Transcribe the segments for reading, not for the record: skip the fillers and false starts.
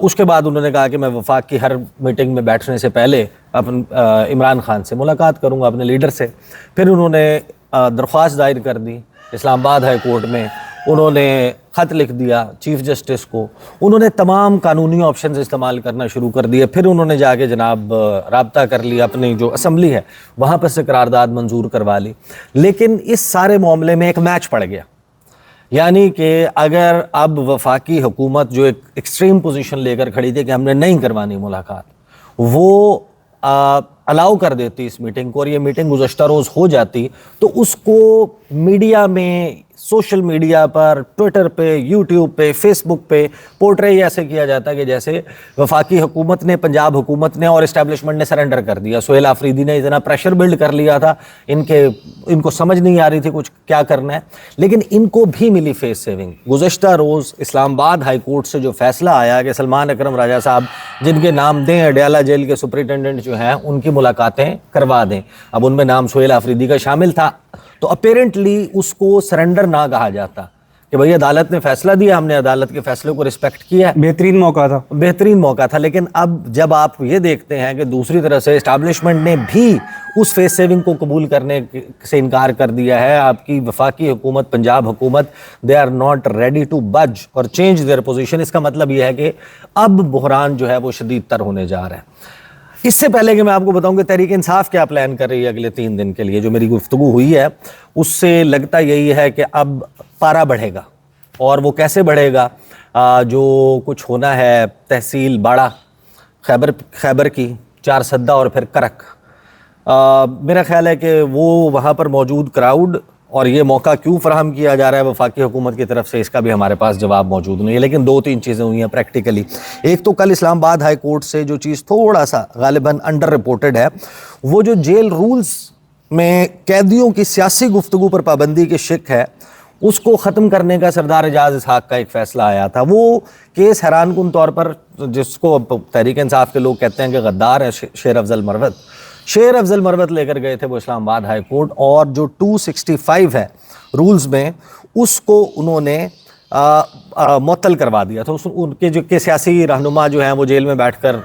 اس کے بعد انہوں نے کہا کہ میں وفاق کی ہر میٹنگ میں بیٹھنے سے پہلے عمران خان سے ملاقات کروں گا، اپنے لیڈر سے. پھر انہوں نے درخواست دائر کر دی اسلام آباد ہائی کورٹ میں، انہوں نے خط لکھ دیا چیف جسٹس کو، انہوں نے تمام قانونی آپشنز استعمال کرنا شروع کر دیے. پھر انہوں نے جا کے جناب رابطہ کر لیا، اپنی جو اسمبلی ہے وہاں پر سے قرارداد منظور کروا لی. لیکن اس سارے معاملے میں ایک میچ پڑ گیا، یعنی کہ اگر اب وفاقی حکومت جو ایک ایکسٹریم پوزیشن لے کر کھڑی تھی کہ ہم نے نہیں کروانی ملاقات، وہ الاؤ کر دیتی اس میٹنگ کو اور یہ میٹنگ گزشتہ روز ہو جاتی، تو اس کو میڈیا میں، سوشل میڈیا پر، ٹویٹر پہ، یوٹیوب پہ، فیس بک پہ پورٹرے ایسے کیا جاتا ہے کہ جیسے وفاقی حکومت نے، پنجاب حکومت نے اور اسٹیبلشمنٹ نے سرنڈر کر دیا. سہیل آفریدی نے اتنا پریشر بلڈ کر لیا تھا، ان کو سمجھ نہیں آ رہی تھی کچھ کیا کرنا ہے، لیکن ان کو بھی ملی فیس سیونگ. گزشتہ روز اسلام آباد ہائی کورٹ سے جو فیصلہ آیا کہ سلمان اکرم راجہ صاحب جن کے نام دیں اڈیالہ جیل کے سپرنٹینڈنٹ جو ہیں ان کی ملاقاتیں کروا دیں. اب ان میں نام سہیل آفریدی کا شامل تھا، تو اپیرنٹلی اس کو سرنڈر نہ کہا جاتا کہ بھئی عدالت نے فیصلہ دیا، ہم نے عدالت کے فیصلے کو رسپیکٹ کیا. بہترین موقع تھا، بہترین موقع تھا. لیکن اب جب آپ یہ دیکھتے ہیں کہ دوسری طرف سے اسٹیبلشمنٹ نے بھی اس فیس سیونگ کو قبول کرنے سے انکار کر دیا ہے، آپ کی وفاقی حکومت، پنجاب حکومت، they are not ready to budge اور چینج دیئر پوزیشن. اس کا مطلب یہ ہے کہ اب بحران جو ہے وہ شدید تر ہونے جا رہا ہے. اس سے پہلے کہ میں آپ کو بتاؤں کہ تحریک انصاف کیا پلان کر رہی ہے اگلے 3 دن کے لیے، جو میری گفتگو ہوئی ہے اس سے لگتا یہی ہے کہ اب پارا بڑھے گا. اور وہ کیسے بڑھے گا؟ جو کچھ ہونا ہے تحصیل باڑہ خیبر کی، 4 سدہ اور پھر کرک، میرا خیال ہے کہ وہ وہاں پر موجود کراؤڈ اور یہ موقع کیوں فراہم کیا جا رہا ہے وفاقی حکومت کی طرف سے، اس کا بھی ہمارے پاس جواب موجود نہیں ہے. لیکن 2-3 چیزیں ہوئی ہیں پریکٹیکلی. ایک تو کل اسلام آباد ہائی کورٹ سے جو چیز تھوڑا سا غالباً انڈر رپورٹڈ ہے، وہ جو جیل رولز میں قیدیوں کی سیاسی گفتگو پر پابندی کے شک ہے، اس کو ختم کرنے کا سردار اعجاز اسحاق کا ایک فیصلہ آیا تھا. وہ کیس حیران کن طور پر، جس کو تحریک انصاف کے لوگ کہتے ہیں کہ غدار ہے شیر افضل مروت لے کر گئے تھے وہ اسلام آباد ہائی کورٹ، اور جو 265 ہے رولز میں اس کو انہوں نے معطل کروا دیا تھا. ان کے جو کہ سیاسی رہنما جو ہیں وہ جیل میں بیٹھ کر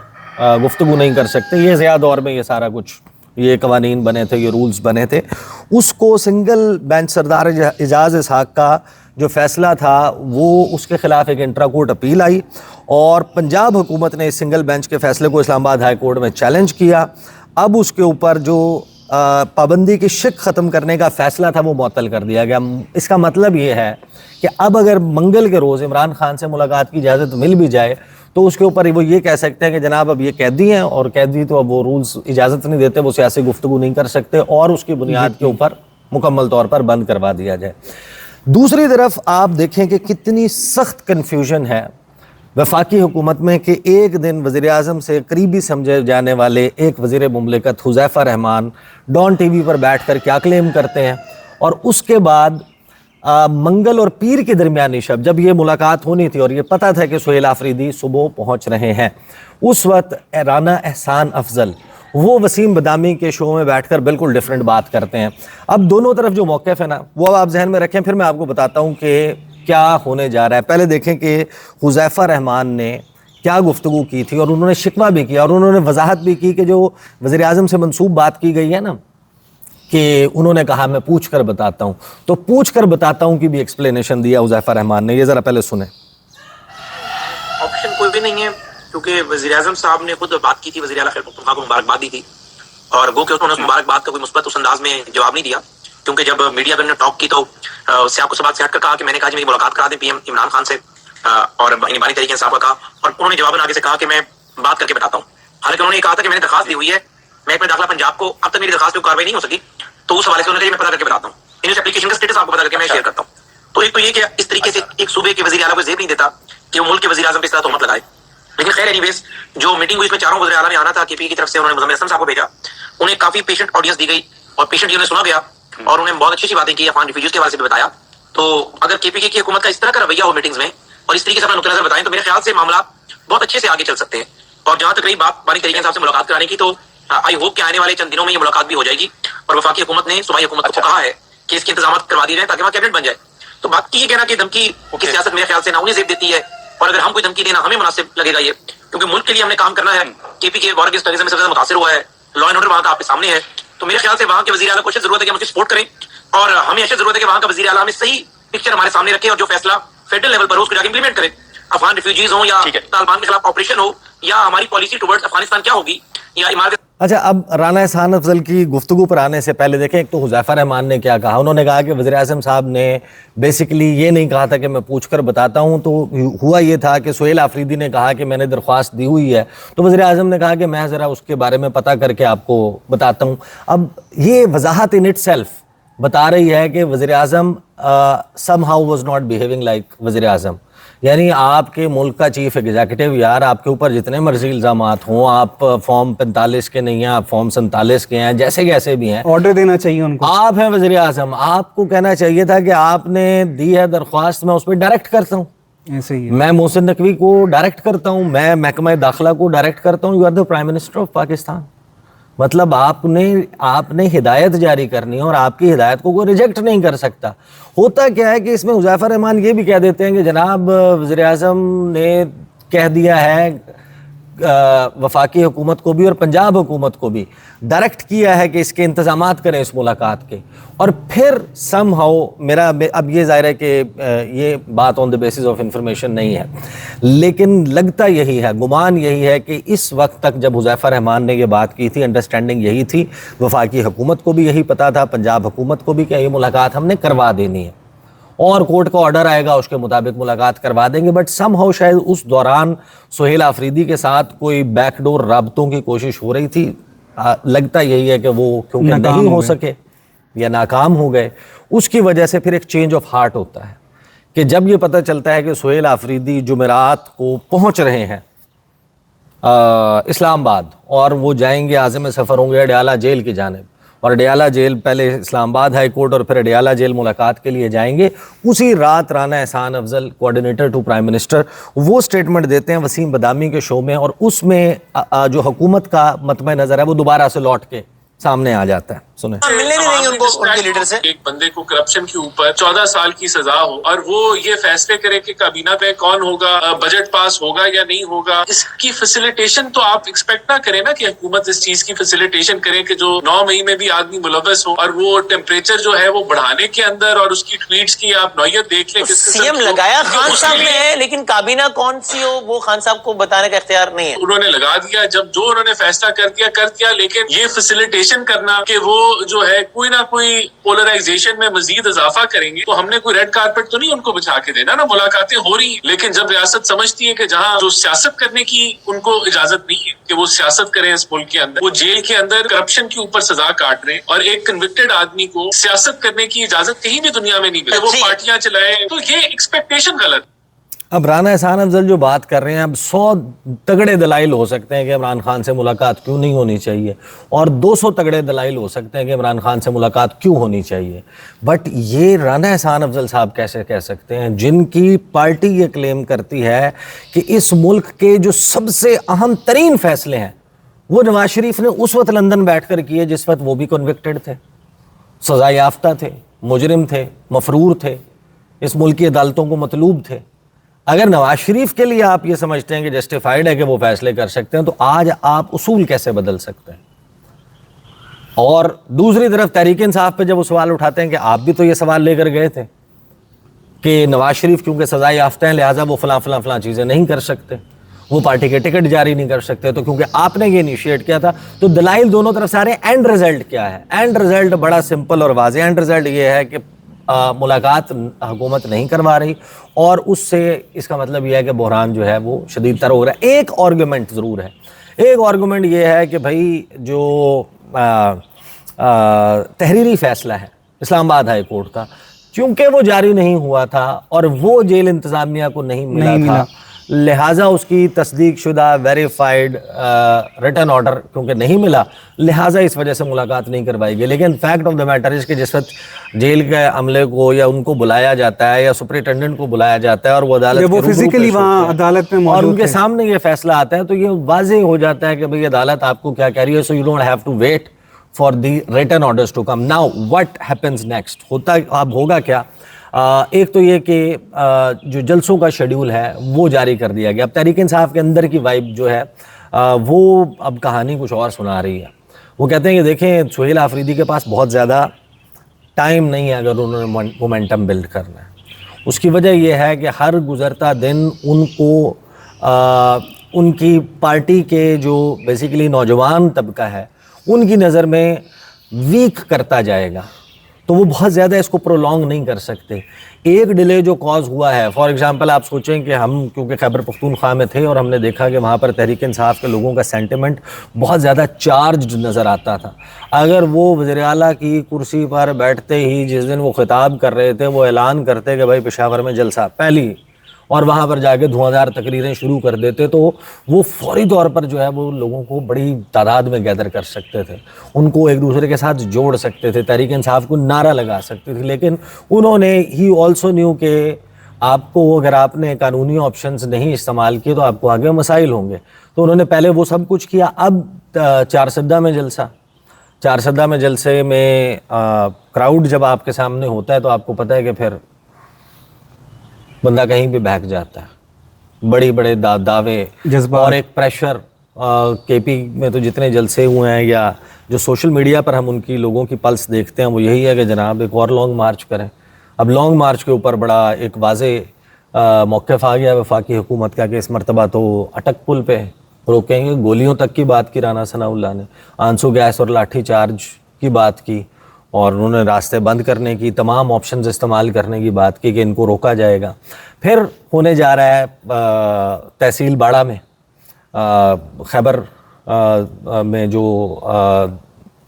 گفتگو نہیں کر سکتے، یہ ضیاء دور میں یہ سارا کچھ، یہ قوانین بنے تھے، یہ رولز بنے تھے. اس کو سنگل بینچ سردار اعجاز اسحاق کا جو فیصلہ تھا وہ اس کے خلاف ایک انٹرا کورٹ اپیل آئی، اور پنجاب حکومت نے اس سنگل بینچ کے فیصلے کو اسلام آباد ہائی کورٹ میں چیلنج کیا. اب اس کے اوپر جو پابندی کی شک ختم کرنے کا فیصلہ تھا وہ معطل کر دیا گیا. اس کا مطلب یہ ہے کہ اب اگر منگل کے روز عمران خان سے ملاقات کی اجازت مل بھی جائے تو اس کے اوپر وہ یہ کہہ سکتے ہیں کہ جناب اب یہ قیدی ہیں، اور قیدی تو اب وہ رولز اجازت نہیں دیتے، وہ سیاسی گفتگو نہیں کر سکتے، اور اس کی بنیاد کے اوپر مکمل طور پر بند کروا دیا جائے. دوسری طرف آپ دیکھیں کہ کتنی سخت کنفیوژن ہے وفاقی حکومت میں کہ ایک دن وزیر اعظم سے قریبی سمجھے جانے والے ایک وزیر مملکت حذیفہ رحمان ڈان ٹی وی پر بیٹھ کر کیا کلیم کرتے ہیں، اور اس کے بعد منگل اور پیر کے درمیانی شب جب یہ ملاقات ہونی تھی اور یہ پتہ تھا کہ سہیل آفریدی صبح پہنچ رہے ہیں، اس وقت رانا احسان افضل وہ وسیم بدامی کے شو میں بیٹھ کر بالکل ڈیفرنٹ بات کرتے ہیں. اب دونوں طرف جو موقف ہے نا وہ آپ ذہن میں رکھیں، پھر میں آپ کو بتاتا ہوں کہ کیا ہونے جا رہا ہے. پہلے دیکھیں کہ حذیفہ رحمان نے کیا گفتگو کی تھی، اور انہوں نے شکوہ بھی کیا اور انہوں نے وضاحت بھی کی کہ جو وزیر اعظم سے منسوب بات کی گئی ہے نا کہ انہوں نے کہا میں پوچھ کر بتاتا ہوں، تو پوچھ کر بتاتا ہوں کی بھی ایکسپلینیشن دیا حذیفہ رحمان نے. یہ ذرا پہلے سنیں. آپشن کوئی بھی نہیں ہے کیونکہ وزیر اعظم صاحب نے خود بات کی تھی، وزیر اعلیٰ خیر پختونخوا کو مبارکباد دی تھی، اور گو کہ انہوں نے اس مبارکباد کا کوئی مثبت اس انداز میں جواب نہیں دیا، کیونکہ جب میڈیا میں نے ٹاک کی تو سیاق و سباق سے ہٹ کر کہا کہ میں نے کہا جی میری ملاقات کرا دیں پی ایم عمران خان سے، اور بانی طریقے سے کہا، اور انہوں نے جواباً آگے سے کہا کہ میں بات کر کے بتاتا ہوں. حالانکہ انہوں نے یہ کہا تھا کہ میں نے درخواست دی ہوئی ہے محکمہ داخلہ پنجاب کو، اب تک میری درخواست پہ کارروائی نہیں ہو سکی، تو اس حوالے سے انہوں نے کہا میں پتہ کر کے بتاتا ہوں، اس اپلیکیشن کا اسٹیٹس آپ کو پتہ کر کے میں شیئر کرتا ہوں. تو ایک تو یہ کہ اس طریقے سے ایک صوبے کے وزیر اعلیٰ کو زیب نہیں دیتا کہ وہ ملک کے وزیر اعظم پہ اس طرح تہمت لگائے. لیکن خیر اینی ویز جو میٹنگ ہوئی اس میں چاروں وزیر اعلیٰ نے آنا تھا، کے پی کی طرف سے انہوں نے مزمل اسلم صاحب کو بھیجا، انہیں کافی پیشنٹ آڈینس دی گئی اور پیشنٹ انہیں سنا گیا اور انہیں بہت اچھی باتیں کی افغان ریفیوجیز کے حوالے سے بھی بتایا. تو اگر کے پی کی حکومت کا اس طرح کا رویہ ہو میٹنگز میں اور اس طریقے سے اپنا نقطہ نظر بتائیں تو میرے خیال سے معاملات بہت اچھے سے آگے چل سکتے ہیں. اور جہاں تک رہی بات بانی طریقے سے ملاقات کرانے کی، تو آئی ہوپ کہ آنے والے چند دنوں میں یہ ملاقات بھی ہو جائے گی، اور وفاقی حکومت نے صوبائی حکومت کو کہا ہے کہ اس کے انتظامات کروا دیے جائیں تاکہ وہاں کیبنٹ بن جائے. تو بات کی یہ کہنا کہ دھمکی کی سیاست میرے خیال سے نہ انہیں زیب دیتی ہے اور اگر ہم کوئی دھمکی دینا ہمیں مناسب لگے گا یہ، کیونکہ ملک کے لیے ہم نے کام کرنا ہے. KPK وار اگینسٹ ٹیررزم میں سب سے زیادہ متاثر ہوا ہے، لا اینڈ آرڈر وہاں کا آپ کے سامنے ہے. تو میرے خیال سے وہاں کے وزیر اعلیٰ کو اشد ضرورت ہے کہ ہم اس کی سپورٹ کریں، اور ہمیں اشد ضرورت ہے کہ وہاں کا وزیر اعلیٰ ہمیں صحیح پکچر ہمارے سامنے رکھے اور جو فیصلہ فیڈرل لیول پر ہو اس کو جا کے امپلیمنٹ کرے. افغان ریفیوجیز ہوں یا طالبان کے خلاف آپریشن ہو یا ہماری پالیسی ٹورڈز افغانستان کیا ہوگی یا عمارت. اچھا، اب رانا احسان افضل کی گفتگو پر آنے سے پہلے دیکھیں ایک تو حذیفہ رحمان نے کیا کہا. انہوں نے کہا کہ وزیر اعظم صاحب نے بیسیکلی یہ نہیں کہا تھا کہ میں پوچھ کر بتاتا ہوں، تو ہوا یہ تھا کہ سہیل آفریدی نے کہا کہ میں نے درخواست دی ہوئی ہے، تو وزیر اعظم نے کہا کہ میں ذرا اس کے بارے میں پتہ کر کے آپ کو بتاتا ہوں. اب یہ وضاحت ان اٹ سیلف بتا رہی ہے کہ وزیر اعظم somehow was not behaving like وزیر اعظم. یعنی آپ کے ملک کا چیف ایگزیکٹو، یار آپ کے اوپر جتنے مرضی الزامات ہوں، آپ فارم 45 کے نہیں ہیں، آپ فارم 47 کے ہیں، جیسے کیسے بھی ہیں، آرڈر دینا چاہیے ان کو. آپ ہیں وزیر اعظم، آپ کو کہنا چاہیے تھا کہ آپ نے دی ہے درخواست، میں اس پہ ڈائریکٹ کرتا ہوں. ایسے ہی میں محسن نقوی کو ڈائریکٹ کرتا ہوں، میں محکمہ داخلہ کو ڈائریکٹ کرتا ہوں. You are the prime minister of Pakistan. مطلب آپ نے ہدایت جاری کرنی ہے اور آپ کی ہدایت کو کوئی ریجیکٹ نہیں کر سکتا. ہوتا کیا ہے کہ اس میں حذیفہ رحمان یہ بھی کہہ دیتے ہیں کہ جناب وزیر اعظم نے کہہ دیا ہے وفاقی حکومت کو بھی اور پنجاب حکومت کو بھی ڈائریکٹ کیا ہے کہ اس کے انتظامات کریں اس ملاقات کے، اور پھر سم ہاؤ میرا اب یہ ظاہر ہے کہ یہ بات آن دا بیسس آف انفارمیشن نہیں ہے، لیکن لگتا یہی ہے، گمان یہی ہے کہ اس وقت تک جب حذیفہ رحمان نے یہ بات کی تھی، انڈرسٹینڈنگ یہی تھی، وفاقی حکومت کو بھی یہی پتا تھا، پنجاب حکومت کو بھی، کہ یہ ملاقات ہم نے کروا دینی ہے اور کورٹ کا آرڈر آئے گا اس کے مطابق ملاقات کروا دیں گے. بٹ سم ہاؤ شاید اس دوران سہیل آفریدی کے ساتھ کوئی بیک ڈور رابطوں کی کوشش ہو رہی تھی. لگتا یہی ہے کہ وہ کیونکہ نہیں ہو سکے یا ناکام ہو گئے، اس کی وجہ سے پھر ایک چینج آف ہارٹ ہوتا ہے کہ جب یہ پتہ چلتا ہے کہ سہیل آفریدی جمعرات کو پہنچ رہے ہیں اسلام آباد اور وہ جائیں گے، عازم سفر ہوں گے اڈیالہ جیل کی جانب، اور اڈیالہ جیل پہلے اسلام آباد ہائی کورٹ اور پھر اڈیالہ جیل ملاقات کے لیے جائیں گے. اسی رات رانا احسان افضل کوآرڈینیٹر ٹو پرائم منسٹر وہ سٹیٹمنٹ دیتے ہیں وسیم بدامی کے شو میں، اور اس میں جو حکومت کا مطمع نظر ہے وہ دوبارہ سے لوٹ کے سامنے آ جاتا ہے. سنیں. ملنے بھی نہیں ان کو ان کے لیڈر سے. ایک بندے کو کرپشن کے اوپر 14 سال کی سزا ہو اور وہ یہ فیصلے کرے کہ کابینہ میں کون ہوگا، بجٹ پاس ہوگا یا نہیں ہوگا، اس کی فیسیلیٹیشن تو آپ ایکسپیکٹ نہ کریں نا کہ حکومت اس چیز کی فیسیلیٹیشن کرے کہ جو 9 مئی میں بھی آدمی ملوث ہو، اور وہ ٹیمپریچر جو ہے وہ بڑھانے کے اندر، اور اس کی ٹویٹس کی آپ نوعیت دیکھ لیں. سی ایم لگایا خان صاحب نے ہے، لیکن کابینہ کون سی ہو وہ خان صاحب کو بتانے کا اختیار نہیں ہے. انہوں نے لگا دیا، جب جو انہوں نے فیصلہ کر دیا، لیکن یہ فیسیلیٹیشن کرنا کہ وہ جو ہے کوئی نہ کوئی پولرائزیشن میں مزید اضافہ کریں گے، تو ہم نے کوئی ریڈ کارپٹ تو نہیں ان کو بچھا کے دینا نا. ملاقاتیں ہو رہی ہیں، لیکن جب ریاست سمجھتی ہے کہ جہاں جو سیاست کرنے کی ان کو اجازت نہیں ہے کہ وہ سیاست کریں اس ملک کے اندر، وہ جیل کے اندر کرپشن کے اوپر سزا کاٹ رہے ہیں، اور ایک کنوکٹڈ آدمی کو سیاست کرنے کی اجازت کہیں بھی دنیا میں نہیں ملتی، وہ پارٹیاں چلائے، تو یہ ایکسپیکٹیشن غلط. اب رانا احسان افضل جو بات کر رہے ہیں، اب 100 تگڑے دلائل ہو سکتے ہیں کہ عمران خان سے ملاقات کیوں نہیں ہونی چاہیے، اور 200 تگڑے دلائل ہو سکتے ہیں کہ عمران خان سے ملاقات کیوں ہونی چاہیے. بٹ یہ رانا احسان افضل صاحب کیسے کہہ سکتے ہیں جن کی پارٹی یہ کلیم کرتی ہے کہ اس ملک کے جو سب سے اہم ترین فیصلے ہیں وہ نواز شریف نے اس وقت لندن بیٹھ کر کیے جس وقت وہ بھی کنوکٹڈ تھے، سزا یافتہ تھے، مجرم تھے، مفرور تھے، اس ملک کی عدالتوں کو مطلوب تھے. اگر نواز شریف کے لیے آپ یہ سمجھتے ہیں کہ جسٹیفائیڈ ہے کہ وہ فیصلے کر سکتے ہیں، تو آج آپ اصول کیسے بدل سکتے ہیں؟ اور دوسری طرف تحریک انصاف پہ جب وہ سوال اٹھاتے ہیں کہ آپ بھی تو یہ سوال لے کر گئے تھے کہ نواز شریف کیونکہ سزا یافتہ ہیں لہٰذا وہ فلاں چیزیں نہیں کر سکتے، وہ پارٹی کے ٹکٹ جاری نہیں کر سکتے، تو کیونکہ آپ نے یہ انیشیٹ کیا تھا. تو دلائل دونوں طرف سے آ رہے ہیں. اینڈ رزلٹ کیا ہے؟ اینڈ رزلٹ بڑا سمپل اور واضح. اینڈ رزلٹ یہ ہے کہ ملاقات حکومت نہیں کروا رہی، اور اس سے اس کا مطلب یہ ہے کہ بحران جو ہے وہ شدید تر ہو رہا ہے. ایک آرگومنٹ ضرور ہے، ایک آرگومنٹ یہ ہے کہ بھائی جو تحریری فیصلہ ہے اسلام آباد ہائی کورٹ کا، چونکہ وہ جاری نہیں ہوا تھا اور وہ جیل انتظامیہ کو نہیں ملا تھا، لہٰذا اس کی تصدیق شدہ ویریفائڈ ریٹن آرڈر کیونکہ نہیں ملا، لہٰذا اس وجہ سے ملاقات نہیں کروائی گئی. لیکن فیکٹ آف دا میٹر اس کہ جس وقت جیل کے عملے کو یا ان کو بلایا جاتا ہے یا سپرنٹینڈنٹ کو بلایا جاتا ہے اور وہ عدالت وہ فزیکلی وہاں عدالت میں موجود اور ان کے سامنے یہ فیصلہ آتا ہے، تو یہ واضح ہو جاتا ہے کہ بھئی عدالت آپ کو کیا کہہ رہی ہے. So you don't have to wait for the written orders to come. Now what happens next? ہوتا اب ہوگا کیا؟ ایک تو یہ کہ جو جلسوں کا شیڈیول ہے وہ جاری کر دیا گیا. اب تحریک انصاف کے اندر کی وائب جو ہے وہ اب کہانی کچھ اور سنا رہی ہے. وہ کہتے ہیں کہ دیکھیں سہیل آفریدی کے پاس بہت زیادہ ٹائم نہیں ہے اگر انہوں نے مومنٹم بلڈ کرنا ہے. اس کی وجہ یہ ہے کہ ہر گزرتا دن ان کو ان کی پارٹی کے جو بیسیکلی نوجوان طبقہ ہے ان کی نظر میں ویک کرتا جائے گا, تو وہ بہت زیادہ اس کو پرولونگ نہیں کر سکتے. ایک ڈیلے جو کاز ہوا ہے, فار ایگزامپل آپ سوچیں کہ ہم کیونکہ خیبر پختونخوا میں تھے اور ہم نے دیکھا کہ وہاں پر تحریک انصاف کے لوگوں کا سینٹیمنٹ بہت زیادہ چارجڈ نظر آتا تھا. اگر وہ وزیر اعلیٰ کی کرسی پر بیٹھتے ہی جس دن وہ خطاب کر رہے تھے وہ اعلان کرتے کہ بھائی پشاور میں جلسہ پہلی, اور وہاں پر جا کے دھواں تقریریں شروع کر دیتے, تو وہ فوری طور پر جو ہے وہ لوگوں کو بڑی تعداد میں گیدر کر سکتے تھے, ان کو ایک دوسرے کے ساتھ جوڑ سکتے تھے, تحریک انصاف کو نعرہ لگا سکتے تھے. لیکن انہوں نے ہی آلسو نیو کہ آپ کو اگر آپ نے قانونی آپشنز نہیں استعمال کیے تو آپ کو آگے مسائل ہوں گے, تو انہوں نے پہلے وہ سب کچھ کیا. اب چارسدہ میں جلسہ, چارسدہ میں جلسے میں کراؤڈ جب آپ کے سامنے ہوتا ہے تو آپ کو پتہ ہے کہ پھر بندہ کہیں بھی بہک جاتا ہے. بڑی بڑے دعوے اور ایک پریشر. کے پی میں تو جتنے جلسے ہوئے ہیں یا جو سوشل میڈیا پر ہم ان کی لوگوں کی پلس دیکھتے ہیں وہ یہی ہے کہ جناب ایک اور لانگ مارچ کریں. اب لانگ مارچ کے اوپر بڑا ایک واضح موقف آ گیا وفاقی حکومت کا کہ اس مرتبہ تو اٹک پل پہ روکیں گے. گولیوں تک کی بات کی رانا ثناء اللہ نے, آنسو گیس اور لاٹھی چارج کی بات کی, اور انہوں نے راستے بند کرنے کی, تمام آپشنز استعمال کرنے کی بات کی کہ ان کو روکا جائے گا. پھر ہونے جا رہا ہے تحصیل باڑہ میں, خیبر میں جو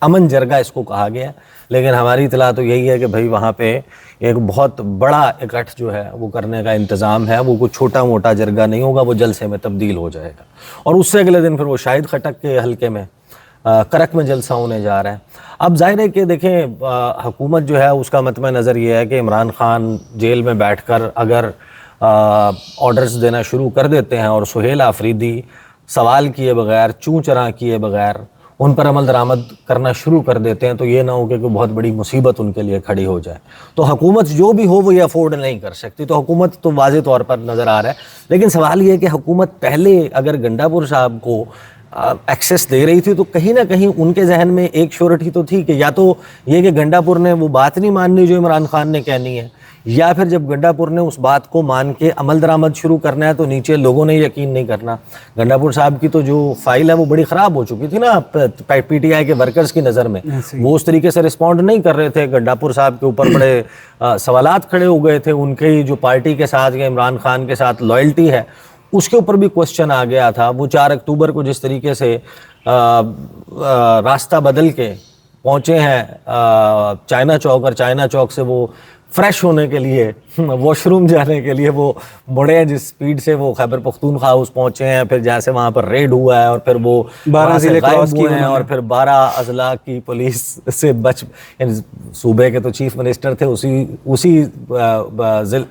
امن جرگہ اس کو کہا گیا, لیکن ہماری اطلاع تو یہی ہے کہ بھائی وہاں پہ ایک بہت بڑا اکٹھ جو ہے وہ کرنے کا انتظام ہے. وہ کوئی چھوٹا موٹا جرگہ نہیں ہوگا, وہ جلسے میں تبدیل ہو جائے گا. اور اس سے اگلے دن پھر وہ شاہد خٹک کے حلقے میں کرک میں جلسہ ہونے جا رہا ہے. اب ظاہر ہے کہ دیکھیں حکومت جو ہے اس کا مطمع نظر یہ ہے کہ عمران خان جیل میں بیٹھ کر اگر آرڈرز دینا شروع کر دیتے ہیں اور سہیل آفریدی سوال کیے بغیر, چوں چراں کیے بغیر ان پر عمل درآمد کرنا شروع کر دیتے ہیں, تو یہ نہ ہو کہ کوئی بہت بڑی مصیبت ان کے لیے کھڑی ہو جائے. تو حکومت جو بھی ہو وہ یہ افورڈ نہیں کر سکتی. تو حکومت تو واضح طور پر نظر آ رہا ہے, لیکن سوال یہ ہے کہ حکومت پہلے اگر گنڈا پور صاحب کو ایکسیس دے رہی تھی تو کہیں نہ کہیں ان کے ذہن میں ایک شیورٹی تو تھی کہ یا تو یہ کہ گنڈا پور نے وہ بات نہیں ماننی جو عمران خان نے کہنی ہے, یا پھر جب گنڈا پور نے اس بات کو مان کے عمل درآمد شروع کرنا ہے تو نیچے لوگوں نے یقین نہیں کرنا. گنڈا پور صاحب کی تو جو فائل ہے وہ بڑی خراب ہو چکی تھی نا پی ٹی آئی کے ورکرز کی نظر میں, وہ اس طریقے سے رسپونڈ نہیں کر رہے تھے. گنڈا پور صاحب کے اوپر بڑے سوالات کھڑے ہو گئے تھے, ان کی جو پارٹی کے ساتھ یا عمران خان کے ساتھ لائلٹی ہے اس کے اوپر بھی کوسچن آ گیا تھا. وہ 4 اکتوبر کو جس طریقے سے راستہ بدل کے پہنچے ہیں چائنا چوک, اور چائنا چوک سے وہ فریش ہونے کے لیے واش روم جانے کے لیے وہ بڑے ہیں جس سپیڈ سے وہ خیبر پختونخوا ہاؤس پہنچے ہیں, پھر جہاں سے وہاں پر ریڈ ہوا ہے اور پھر وہ 12 ضلع کراس ہوئے ہیں, اور پھر 12 اضلاع کی پولیس سے یعنی صوبے کے تو چیف منسٹر تھے,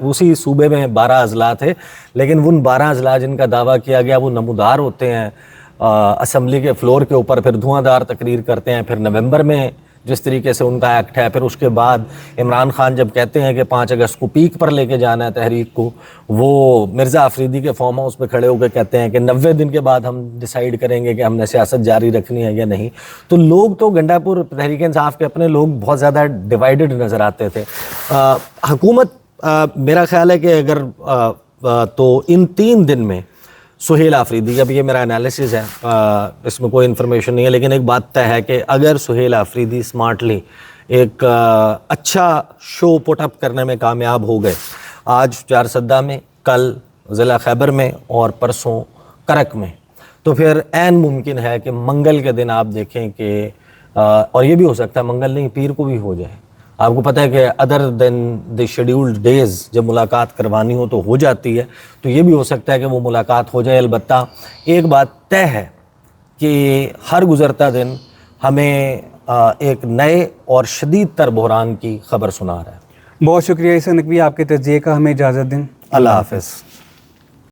اسی صوبے میں 12 اضلاع تھے, لیکن ان 12 اضلاع جن کا دعویٰ کیا گیا وہ نمودار ہوتے ہیں اسمبلی کے فلور کے اوپر, پھر دھواں دار تقریر کرتے ہیں. پھر نومبر میں جس طریقے سے ان کا ایکٹ ہے, پھر اس کے بعد عمران خان جب کہتے ہیں کہ 5 اگست کو پیک پر لے کے جانا ہے تحریک کو, وہ مرزا آفریدی کے فارم ہاؤس پہ کھڑے ہو کے کہتے ہیں کہ 90 دن کے بعد ہم ڈیسائیڈ کریں گے کہ ہم نے سیاست جاری رکھنی ہے یا نہیں. تو لوگ تو گنڈا پور تحریک انصاف کے اپنے لوگ بہت زیادہ ڈیوائیڈڈ نظر آتے تھے. حکومت میرا خیال ہے کہ اگر تو ان 3 دن میں سہیل آفریدی, اب یہ میرا انالیسز ہے, اس میں کوئی انفارمیشن نہیں ہے, لیکن ایک بات طے ہے کہ اگر سہیل آفریدی سمارٹلی ایک اچھا شو پٹ اپ کرنے میں کامیاب ہو گئے, آج چارسدہ میں, کل ضلع خیبر میں اور پرسوں کرک میں, تو پھر عین ممکن ہے کہ منگل کے دن آپ دیکھیں کہ اور یہ بھی ہو سکتا ہے منگل نہیں پیر کو بھی ہو جائے. آپ کو پتہ ہے کہ ادر دین دی شیڈیولڈ ڈیز جب ملاقات کروانی ہو تو ہو جاتی ہے, تو یہ بھی ہو سکتا ہے کہ وہ ملاقات ہو جائے. البتہ ایک بات طے ہے کہ ہر گزرتا دن ہمیں ایک نئے اور شدید تر بحران کی خبر سنا رہا ہے. بہت شکریہ عیسیٰ نقوی, آپ کے تجزیے کا. ہمیں اجازت دیں. اللہ حافظ.